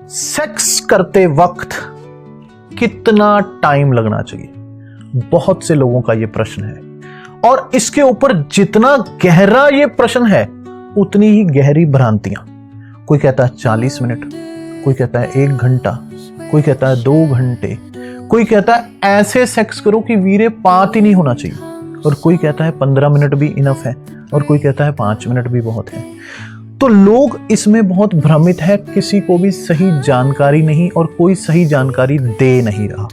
Sex करते वक्त कितना टाइम लगना चाहिए, बहुत से लोगों का यह प्रश्न है। और इसके ऊपर जितना गहरा यह प्रश्न है उतनी ही गहरी भ्रांतियां। कोई कहता है 40 मिनट, कोई कहता है 1 घंटा, कोई कहता है 2 घंटे, कोई कहता है ऐसे सेक्स करो कि वीर्यपात ही नहीं होना चाहिए, और कोई कहता है 15 मिनट भी इनफ है, और कोई कहता है 5 मिनट भी बहुत है। तो लोग इसमें बहुत भ्रमित है, किसी को भी सही जानकारी नहीं और कोई सही जानकारी दे नहीं रहा।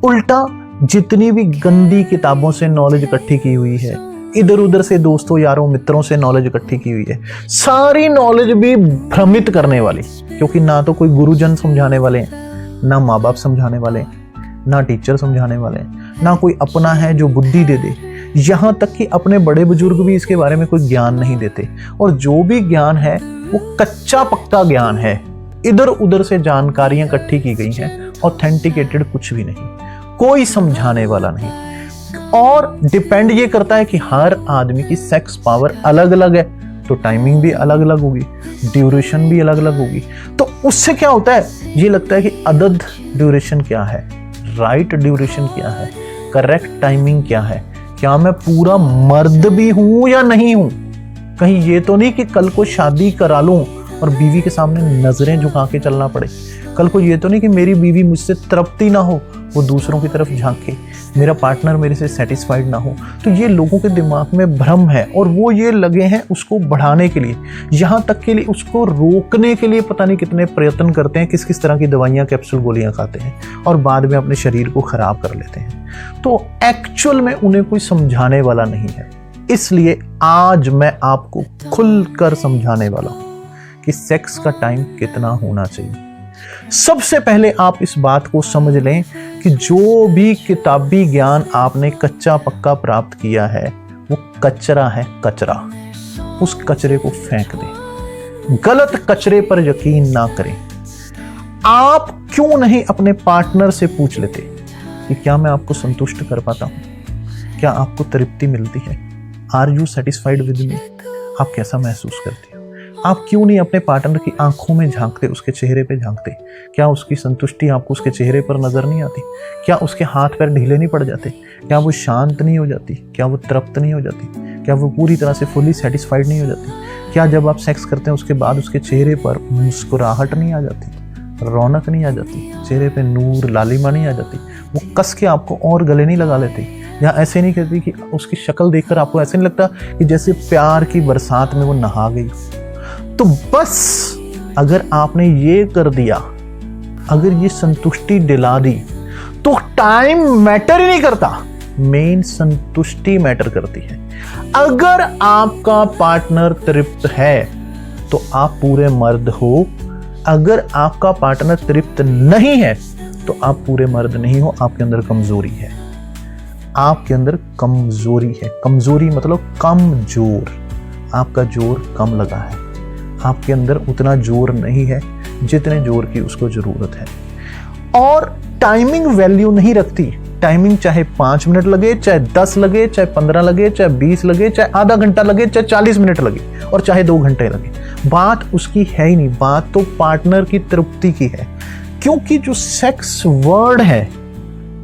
उल्टा जितनी भी गंदी किताबों से नॉलेज इकट्ठी की हुई है, इधर उधर से दोस्तों यारों मित्रों से नॉलेज इकट्ठी की हुई है, सारी नॉलेज भी भ्रमित करने वाली, क्योंकि ना तो कोई गुरुजन समझाने वाले हैं, ना माँ बाप समझाने वाले हैं, ना टीचर समझाने वाले हैं, ना कोई अपना है जो बुद्धि दे दे। यहाँ तक कि अपने बड़े बुजुर्ग भी इसके बारे में कोई ज्ञान नहीं देते, और जो भी ज्ञान है वो कच्चा पक्का ज्ञान है, इधर उधर से जानकारियां इकट्ठी की गई हैं, ऑथेंटिकेटेड कुछ भी नहीं, कोई समझाने वाला नहीं। और डिपेंड ये करता है कि हर आदमी की सेक्स पावर अलग अलग है, तो टाइमिंग भी अलग अलग होगी, ड्यूरेशन भी अलग अलग होगी। तो उससे क्या होता है, ये लगता है कि अदद ड्यूरेशन क्या है, राइट ड्यूरेशन क्या है, करेक्ट टाइमिंग क्या है, क्या मैं पूरा मर्द भी हूं या नहीं हूं, कहीं ये तो नहीं कि कल को शादी करा लूं और बीवी के सामने नजरें झुका के चलना पड़े, कल को ये तो नहीं कि मेरी बीवी मुझसे तृप्ति ना हो, वो दूसरों की तरफ झांके, मेरा पार्टनर मेरे से सेटिस्फाइड ना हो। तो ये लोगों के दिमाग में भ्रम है, और वो ये लगे हैं उसको बढ़ाने के लिए, यहाँ तक के लिए उसको रोकने के लिए पता नहीं कितने प्रयत्न करते हैं, किस किस तरह की दवाइयाँ कैप्सूल गोलियां खाते हैं, और बाद में अपने शरीर को खराब कर लेते हैं। तो एक्चुअल में उन्हें कोई समझाने वाला नहीं है। इसलिए आज मैं आपको खुलकर समझाने वाला हूं कि सेक्स का टाइम कितना होना चाहिए। सबसे पहले आप इस बात को समझ लें कि जो भी किताबी ज्ञान आपने कच्चा पक्का प्राप्त किया है वो कचरा है, कचरा। उस कचरे को फेंक दें, गलत कचरे पर यकीन ना करें। आप क्यों नहीं अपने पार्टनर से पूछ लेते कि क्या मैं आपको संतुष्ट कर पाता हूं, क्या आपको तृप्ति मिलती है, are you satisfied with me, आप कैसा महसूस करती हो। आप क्यों नहीं अपने पार्टनर की आंखों में झांकते, उसके चेहरे पे झांकते, क्या उसकी संतुष्टि आपको उसके चेहरे पर नजर नहीं आती, क्या उसके हाथ पैर ढीले नहीं पड़ जाते, क्या वो शांत नहीं हो जाती, क्या वो तृप्त नहीं हो जाती, क्या वो पूरी तरह से फुली सेटिस्फाइड नहीं हो जाती, क्या जब आप सेक्स करते हैं उसके बाद उसके चेहरे पर मुस्कुराहट नहीं आ जाती, रौनक नहीं आ जाती, चेहरे पे नूर लालिमा नहीं आ जाती, वो कस के आपको और गले नहीं लगा लेते, या ऐसे नहीं कहती कि उसकी शक्ल देखकर आपको ऐसे नहीं लगता कि जैसे प्यार की बरसात में वो नहा गई। तो बस अगर आपने ये कर दिया, अगर ये संतुष्टि दिला दी, तो टाइम मैटर ही नहीं करता, मेन संतुष्टि मैटर करती है। अगर आपका पार्टनर तृप्त है तो आप पूरे मर्द हो, अगर आपका पार्टनर तृप्त नहीं है तो आप पूरे मर्द नहीं हो, आपके अंदर कमजोरी है, आपके अंदर कमजोरी है। कमजोरी मतलब कमजोर, आपका जोर कम लगा है, आपके अंदर उतना जोर नहीं है जितने जोर की उसको जरूरत है। और टाइमिंग वैल्यू नहीं रखती, टाइमिंग चाहे 5 मिनट लगे, चाहे 10 लगे, चाहे 15 लगे, चाहे 20 लगे, चाहे आधा घंटा लगे, चाहे 40 मिनट लगे, और चाहे 2 घंटे लगे, बात उसकी है ही नहीं, बात तो पार्टनर की तृप्ति की है। क्योंकि जो सेक्स वर्ड है,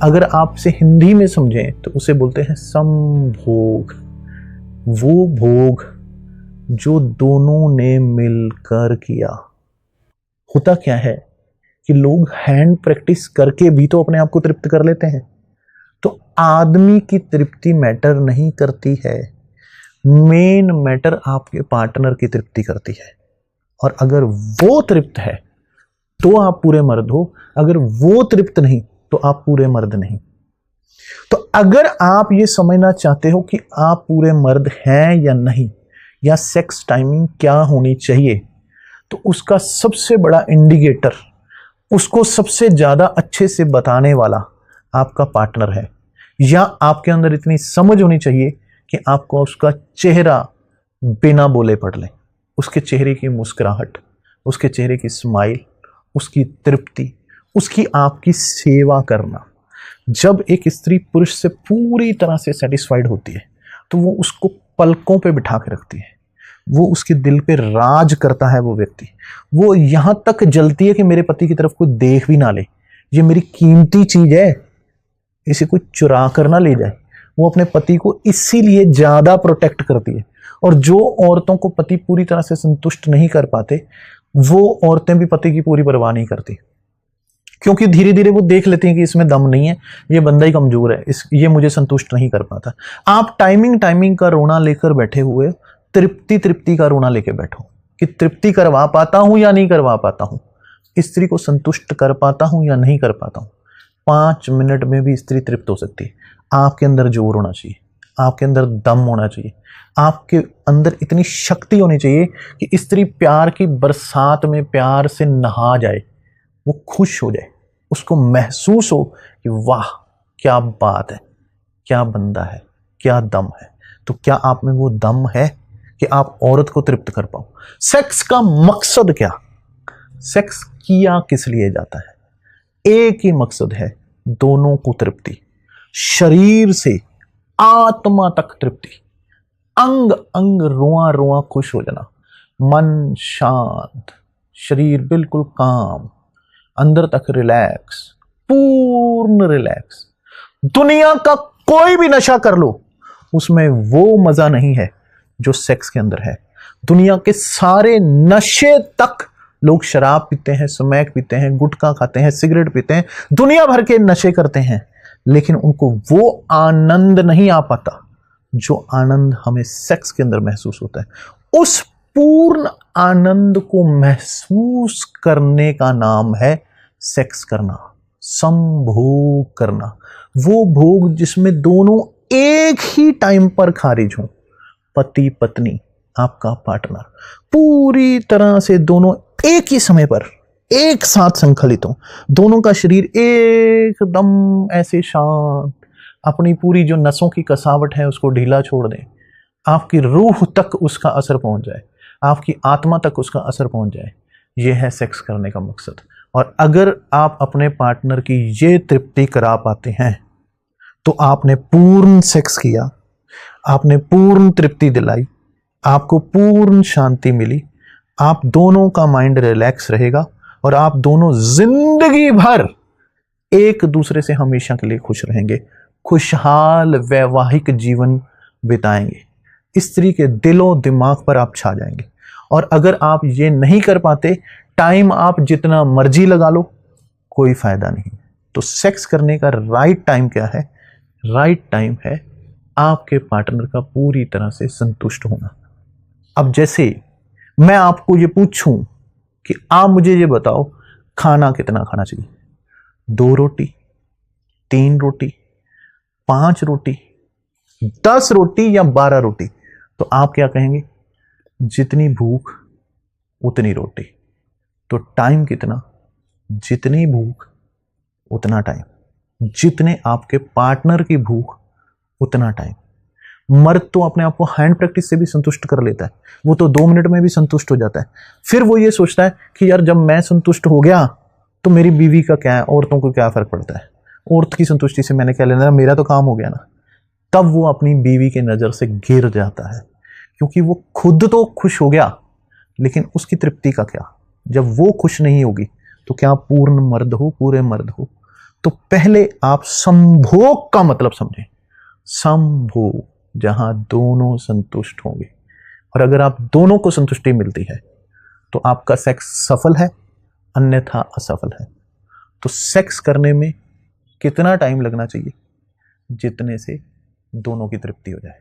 अगर आप इसे हिंदी में समझें तो उसे बोलते हैं समभोग, वो भोग जो दोनों ने मिलकर किया। होता क्या है कि लोग हैंड प्रैक्टिस करके भी तो अपने आप को तृप्त कर लेते हैं। तो आदमी की तृप्ति मैटर नहीं करती है, मेन मैटर आपके पार्टनर की तृप्ति करती है। और अगर वो तृप्त है तो आप पूरे मर्द हो, अगर वो तृप्त नहीं तो आप पूरे मर्द नहीं। तो अगर आप ये समझना चाहते हो कि आप पूरे मर्द हैं या नहीं, या सेक्स टाइमिंग क्या होनी चाहिए, तो उसका सबसे बड़ा इंडिकेटर, उसको सबसे ज्यादा अच्छे से बताने वाला आपका पार्टनर है। या आपके अंदर इतनी समझ होनी चाहिए कि आपको उसका चेहरा बिना बोले पढ़ ले, उसके चेहरे की मुस्कुराहट, उसके चेहरे की स्माइल, उसकी तृप्ति, उसकी आपकी सेवा करना। जब एक स्त्री पुरुष से पूरी तरह से सेटिस्फाइड होती है तो वो उसको पलकों पे बिठा के रखती है, वो उसके दिल पे राज करता है वो व्यक्ति। वो यहां तक जलती है कि मेरे पति की तरफ कोई देख भी ना ले, ये मेरी कीमती चीज है, इसे कोई चुरा कर ना ले जाए। वो अपने पति को इसीलिए ज्यादा प्रोटेक्ट करती है। और जो औरतों को पति पूरी तरह से संतुष्ट नहीं कर पाते, वो औरतें भी पति की पूरी परवाह नहीं करती, क्योंकि धीरे धीरे वो देख लेते हैं कि इसमें दम नहीं है, ये बंदा ही कमजोर है, ये मुझे संतुष्ट नहीं कर पाता। आप टाइमिंग का रोना लेकर बैठे हुए, तृप्ति का रोना लेकर बैठो कि तृप्ति करवा पाता हूं या नहीं करवा पाता हूं, स्त्री को संतुष्ट कर पाता हूं या नहीं कर पाता हूं। 5 मिनट में भी स्त्री तृप्त हो सकती है। आपके अंदर जोर होना चाहिए, आपके अंदर दम होना चाहिए, आपके अंदर इतनी शक्ति होनी चाहिए कि स्त्री प्यार की बरसात में प्यार से नहा जाए, वो खुश हो जाए, उसको महसूस हो कि वाह क्या बात है, क्या बंदा है, क्या दम है। तो क्या आप में वो दम है कि आप औरत को तृप्त कर पाओ? सेक्स का मकसद क्या? सेक्स किया किस लिए जाता है? एक ही मकसद है, दोनों को तृप्ति, शरीर से आत्मा तक तृप्ति, अंग अंग रोआ रोआ खुश हो जाना, मन शांत, शरीर बिल्कुल काम, अंदर तक रिलैक्स, पूर्ण रिलैक्स। दुनिया का कोई भी नशा कर लो, उसमें वो मजा नहीं है जो सेक्स के अंदर है। दुनिया के सारे नशे तक, लोग शराब पीते हैं, स्मैक पीते हैं, गुटखा खाते हैं, सिगरेट पीते हैं, दुनिया भर के नशे करते हैं, लेकिन उनको वो आनंद नहीं आ पाता जो आनंद हमें सेक्स के अंदर महसूस होता है। उस पूर्ण आनंद को महसूस करने का नाम है सेक्स करना, संभोग करना। वो भोग जिसमें दोनों एक ही टाइम पर खारिज हो, पति पत्नी, आपका पार्टनर, पूरी तरह से दोनों एक ही समय पर एक साथ संकलित हो, दोनों का शरीर एकदम ऐसे शांत, अपनी पूरी जो नसों की कसावट है उसको ढीला छोड़ दें, आपकी रूह तक उसका असर पहुंच जाए, आपकी आत्मा तक उसका असर पहुंच जाए। यह है सेक्स करने का मकसद। और अगर आप अपने पार्टनर की ये तृप्ति करा पाते हैं तो आपने पूर्ण सेक्स किया, आपने पूर्ण तृप्ति दिलाई, आपको पूर्ण शांति मिली, आप दोनों का माइंड रिलैक्स रहेगा और आप दोनों जिंदगी भर एक दूसरे से हमेशा के लिए खुश रहेंगे, खुशहाल वैवाहिक जीवन बिताएंगे। स्त्री के दिलो दिमाग पर आप छा जाएंगे। और अगर आप ये नहीं कर पाते, टाइम आप जितना मर्जी लगा लो, कोई फायदा नहीं। तो सेक्स करने का राइट टाइम क्या है? राइट टाइम है आपके पार्टनर का पूरी तरह से संतुष्ट होना। अब जैसे मैं आपको ये पूछूं कि आप मुझे ये बताओ, खाना कितना खाना चाहिए? 2 रोटी, 3 रोटी, 5 रोटी, 10 रोटी या 12 रोटी? तो आप क्या कहेंगे? जितनी भूख उतनी रोटी। तो टाइम कितना? जितनी भूख उतना टाइम, जितने आपके पार्टनर की भूख उतना टाइम। मर्द तो अपने आप को हैंड प्रैक्टिस से भी संतुष्ट कर लेता है, वो तो 2 मिनट में भी संतुष्ट हो जाता है। फिर वो ये सोचता है कि यार जब मैं संतुष्ट हो गया तो मेरी बीवी का क्या है, औरतों को क्या फर्क पड़ता है, औरत की संतुष्टि से मैंने क्या लेना, मेरा तो काम हो गया ना। तब वो अपनी बीवी के नजर से गिर जाता है, क्योंकि वो खुद तो खुश हो गया, लेकिन उसकी तृप्ति का क्या? जब वो खुश नहीं होगी तो क्या पूर्ण मर्द हो, पूरे मर्द हो? तो पहले आप संभोग का मतलब समझें। संभोग, जहां दोनों संतुष्ट होंगे। और अगर आप दोनों को संतुष्टि मिलती है तो आपका सेक्स सफल है, अन्यथा असफल है। तो सेक्स करने में कितना टाइम लगना चाहिए? जितने से दोनों की तृप्ति हो जाए।